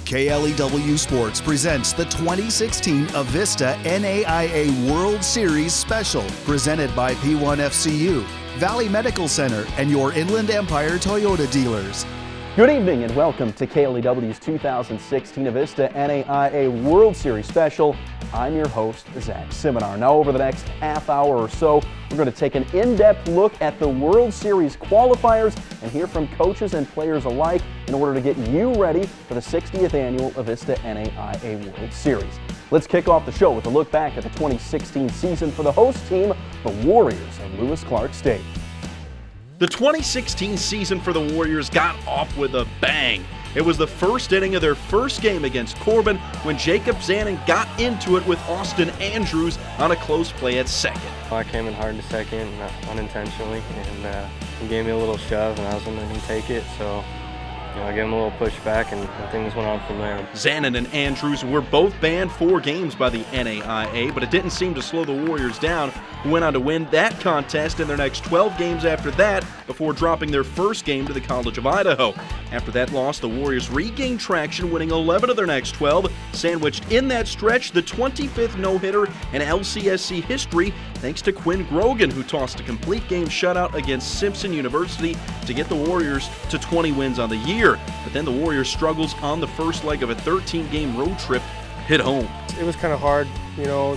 KLEW Sports presents the 2016 Avista NAIA World Series Special, presented by P1FCU, Valley Medical Center, and your Inland Empire Toyota dealers. Good evening and welcome to KLEW's 2016 Avista NAIA World Series Special. I'm your host, Zach Simonar. Now over the next half hour or so, we're going to take an in-depth look at the World Series qualifiers and hear from coaches and players alike in order to get you ready for the 60th annual Avista NAIA World Series. Let's kick off the show with a look back at the 2016 season for the host team, the Warriors of Lewis-Clark State. The 2016 season for the Warriors got off with a bang. It was the first inning of their first game against Corbin when Jacob Zanin got into it with Austin Andrews on a close play at second. I came in hard to second, unintentionally, and he gave me a little shove, and I was going to let him take it, so I gave him a little push back, and things went on from there. Zanin and Andrews were both banned 4 games by the NAIA, but it didn't seem to slow the Warriors down, who went on to win that contest in their next 12 games after that before dropping their first game to the College of Idaho. After that loss, the Warriors regained traction, winning 11 of their next 12, sandwiched in that stretch the 25th no-hitter in LCSC history thanks to Quinn Grogan, who tossed a complete game shutout against Simpson University to get the Warriors to 20 wins on the year. But then the Warriors' struggles on the first leg of a 13-game road trip hit home. It was kind of hard,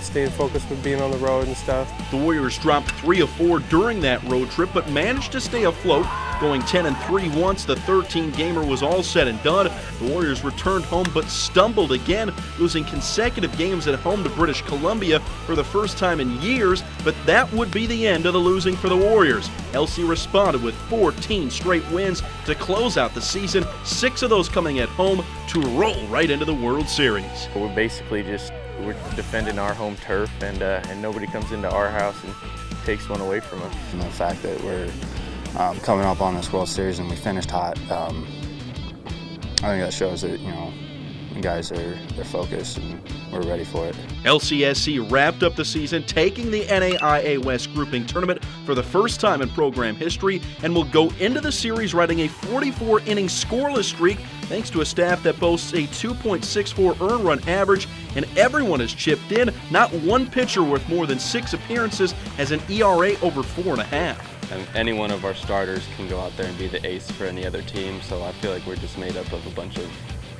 staying focused with being on the road and stuff. The Warriors dropped 3 of 4 during that road trip, but managed to stay afloat, going 10-3 once the 13-gamer was all said and done. The Warriors returned home but stumbled again, losing consecutive games at home to British Columbia for the first time in years, but that would be the end of the losing for the Warriors. LC responded with 14 straight wins to close out the season, 6 of those coming at home to roll right into the World Series. We're basically we're defending our home turf, and nobody comes into our house and takes one away from us. And the fact that we're coming up on this World Series and we finished hot, I think that shows that, the guys they're focused and we're ready for it. LCSC wrapped up the season taking the NAIA West Grouping Tournament for the first time in program history and will go into the series riding a 44-inning scoreless streak thanks to a staff that boasts a 2.64 earned run average, and everyone has chipped in. Not one pitcher worth more than 6 appearances has an ERA over 4.5. And any one of our starters can go out there and be the ace for any other team, so I feel like we're just made up of a bunch of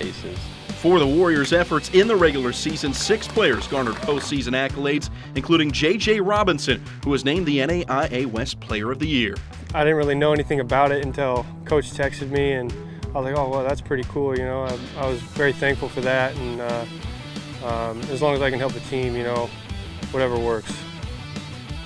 aces. For the Warriors' efforts in the regular season, 6 players garnered postseason accolades, including J.J. Robinson, who was named the NAIA West Player of the Year. I didn't really know anything about it until Coach texted me, and I was like, oh, well, that's pretty cool, I was very thankful for that, and as long as I can help the team, whatever works.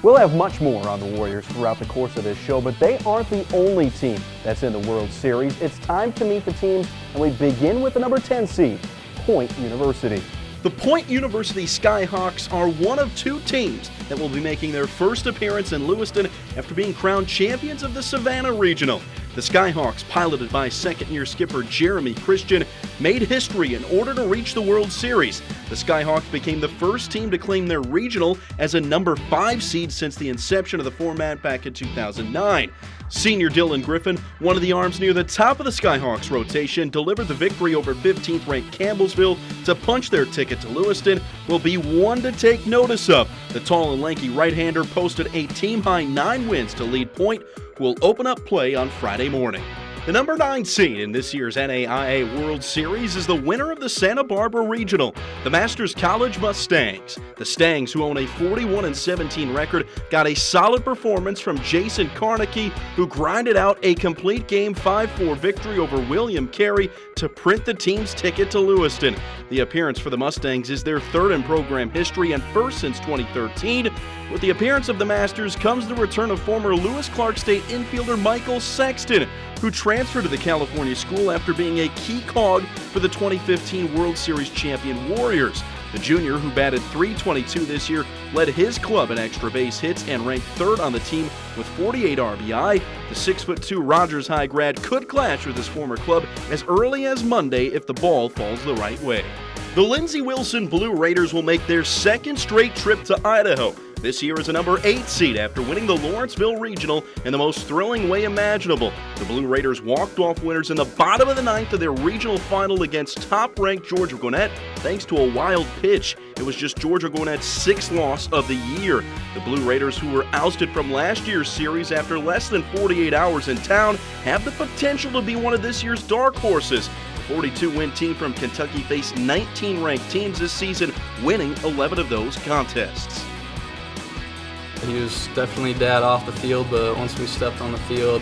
We'll have much more on the Warriors throughout the course of this show, but they aren't the only team that's in the World Series. It's time to meet the teams, and we begin with the number 10 seed, Point University. The Point University Skyhawks are one of 2 teams that will be making their first appearance in Lewiston after being crowned champions of the Savannah Regional. The Skyhawks, piloted by second-year skipper Jeremy Christian, made history in order to reach the World Series. The Skyhawks became the first team to claim their regional as a number 5 seed since the inception of the format back in 2009. Senior Dylan Griffin, one of the arms near the top of the Skyhawks rotation, delivered the victory over 15th-ranked Campbellsville to punch their ticket to Lewiston, will be one to take notice of. The tall and lanky right-hander posted a team-high 9 wins to lead Point, who will open up play on Friday morning. The number 9 seed in this year's NAIA World Series is the winner of the Santa Barbara Regional, the Masters College Mustangs. The Stangs, who own a 41-17 record, got a solid performance from Jason Carnegie, who grinded out a complete game 5-4 victory over William Carey to print the team's ticket to Lewiston. The appearance for the Mustangs is their 3rd in program history and first since 2013. With the appearance of the Masters comes the return of former Lewis-Clark State infielder Michael Sexton, who transferred to the California school after being a key cog for the 2015 World Series champion Warriors. The junior, who batted .322 this year, led his club in extra base hits and ranked 3rd on the team with 48 RBI. The 6'2" Rogers High grad could clash with his former club as early as Monday if the ball falls the right way. The Lindsey Wilson Blue Raiders will make their 2nd straight trip to Idaho. this year as a number 8 seed after winning the Lawrenceville Regional in the most thrilling way imaginable. The Blue Raiders walked off winners in the bottom of the 9th of their regional final against top-ranked Georgia Gwinnett thanks to a wild pitch. It was just Georgia Gwinnett's 6th loss of the year. The Blue Raiders, who were ousted from last year's series after less than 48 hours in town, have the potential to be one of this year's dark horses. The 42-win team from Kentucky faced 19 ranked teams this season, winning 11 of those contests. He was definitely dad off the field, but once we stepped on the field,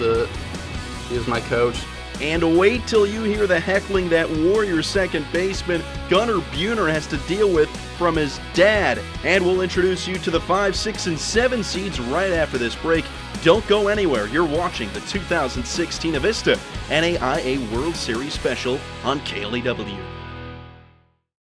he was my coach. And wait till you hear the heckling that Warriors second baseman Gunnar Buhner has to deal with from his dad. And we'll introduce you to the 5, 6, and 7 seeds right after this break. Don't go anywhere. You're watching the 2016 Avista NAIA World Series Special on KLEW.